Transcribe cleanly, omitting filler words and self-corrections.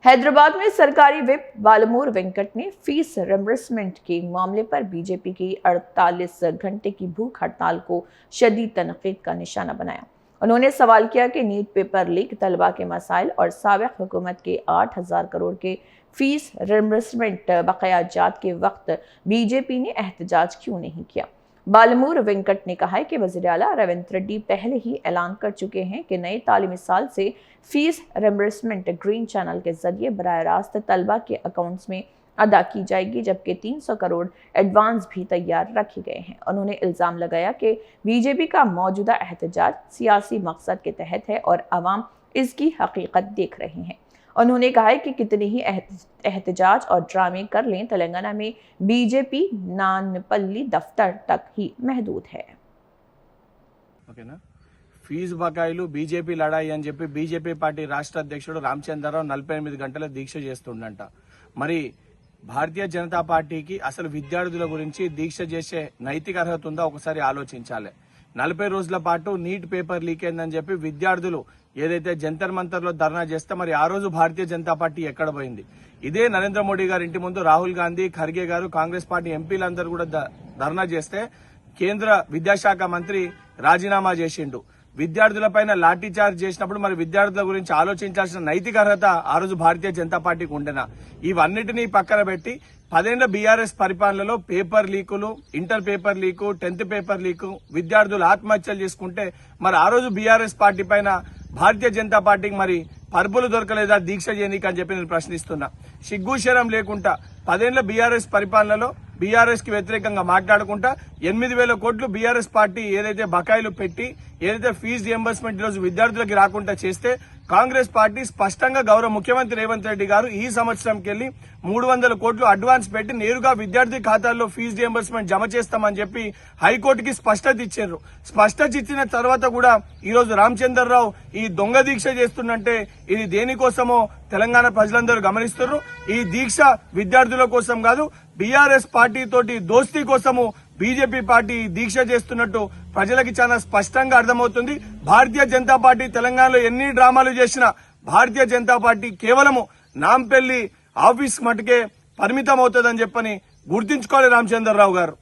हैदराबाद में सरकारी विप बालमूर वेंकट ने फीस रिम्बर्समेंट के मामले पर बीजेपी की 48 घंटे की भूख हड़ताल को शदीद तनकीद का निशाना बनाया। उन्होंने सवाल किया कि नीट पेपर लीक, तलबा के मसाइल और साबिक हुकूमत के 8,000 करोड़ के फीस रिम्बर्समेंट बकायाजात के वक्त बीजेपी ने एहतजाज क्यों नहीं किया। बालमूर वेंकट ने कहा है कि वज़ीर आला रेवंत रेड्डी पहले ही ऐलान कर चुके हैं कि नए तालीमी साल से फीस रिम्बर्समेंट ग्रीन चैनल के जरिए बराह रास्त तलबा के अकाउंट्स में अदा की जाएगी, जबकि 300 करोड़ एडवांस भी तैयार रखे गए हैं। उन्होंने इल्ज़ाम लगाया कि बीजेपी का मौजूदा एहतजाज सियासी मकसद के तहत है और अवाम इसकी हकीकत देख रहे हैं। उन्होंने कहा है कि कितने ही एहतजाज और ड्रामे कर लें, तेलंगाना में बीजेपी नानपल्ली दफ्तर तक ही महदूद है। ఫీజు బకాయిలు బీజేపీ లడాయి అని చెప్పి బీజేపీ పార్టీ రాష్ట్ర అధ్యక్షుడు రామచంద్రరావు 48 గంటల దీక్ష చేస్తుండంట. మరి భారతీయ జనతా పార్టీకి అసలు విద్యార్థుల గురించి దీక్ష చేసే నైతిక అర్హత ఉందా ఒకసారి ఆలోచించాలి. 40 రోజుల పాటు నీట్ పేపర్ లీక్ అయిందని చెప్పి విద్యార్థులు ఏదైతే జంతర్ మంతర్ లో ధర్నా చేస్తే మరి ఆ రోజు భారతీయ జనతా పార్టీ ఎక్కడ పోయింది? ఇదే నరేంద్ర మోడీ గారి ఇంటి ముందు రాహుల్ గాంధీ, ఖర్గే గారు, కాంగ్రెస్ పార్టీ ఎంపీలందరూ కూడా ధర్నా చేస్తే కేంద్ర విద్యాశాఖ మంత్రి రాజీనామా చేసిండు. విద్యార్థులపైన లాఠీ చార్జ్ చేసినప్పుడు మరి విద్యార్థుల గురించి ఆలోచించాల్సిన నైతిక అర్హత ఆ రోజు భారతీయ జనతా పార్టీకి ఉండేనా? ఇవన్నిటినీ పక్కన పెట్టి 10 ఏళ్ల బీఆర్ఎస్ పరిపాలనలో పేపర్ లీకులు, inter paper leak, 10th paper leak, విద్యార్థులు ఆత్మహత్యలు చేసుకుంటే మరి ఆ రోజు బీఆర్ఎస్ పార్టీ పైన భారతీయ జనతా పార్టీకి మరి పరుపులు దొరకలేదా దీక్ష చేయనీకి అని చెప్పి నేను ప్రశ్నిస్తున్నా. సిగ్గుశరం లేకుండా 10 ఏళ్ల బీఆర్ఎస్ పరిపాలనలో బీఆర్ఎస్ కి వ్యతిరేకంగా మాట్లాడుకుంటా 8,000 కోట్లు బీఆర్ఎస్ పార్టీ ఏదైతే బకాయిలు పెట్టి ఏదైతే ఫీజు రియంబర్స్మెంట్ ఈరోజు విద్యార్థులకి రాకుండా చేస్తే కాంగ్రెస్ పార్టీ స్పష్టంగా గౌరవ ముఖ్యమంత్రి రేవంత్ రెడ్డి గారు ఈ సంవత్సరంకి వెళ్లి 300 కోట్లు అడ్వాన్స్ పెట్టి నేరుగా విద్యార్థి ఖాతాల్లో ఫీజు రియంబర్స్మెంట్ జమ చేస్తామని చెప్పి హైకోర్టుకి స్పష్టత ఇచ్చారు. స్పష్టత ఇచ్చిన తర్వాత కూడా ఈ రోజు రామచంద్రరావు ఈ దొంగ దీక్ష చేస్తున్నంటే ఇది దేనికోసమో తెలంగాణ ప్రజలందరూ గమనిస్తున్నారు. ఈ దీక్ష విద్యార్థుల కోసం కాదు, బీఆర్ఎస్ పార్టీ తోటి దోస్తీ కోసము బీజేపీ పార్టీ దీక్ష చేస్తున్నట్టు ప్రజలకి చాలా స్పష్టంగా అర్థమవుతుంది. భారతీయ జనతా పార్టీ తెలంగాణలో ఎన్ని డ్రామాలు చేసినా భారతీయ జనతా పార్టీ కేవలము నాంపల్లి ఆఫీస్ మటుకే పరిమితం అవుతుందని చెప్పని గుర్తించుకోవాలి రామచంద్రరావు గారు.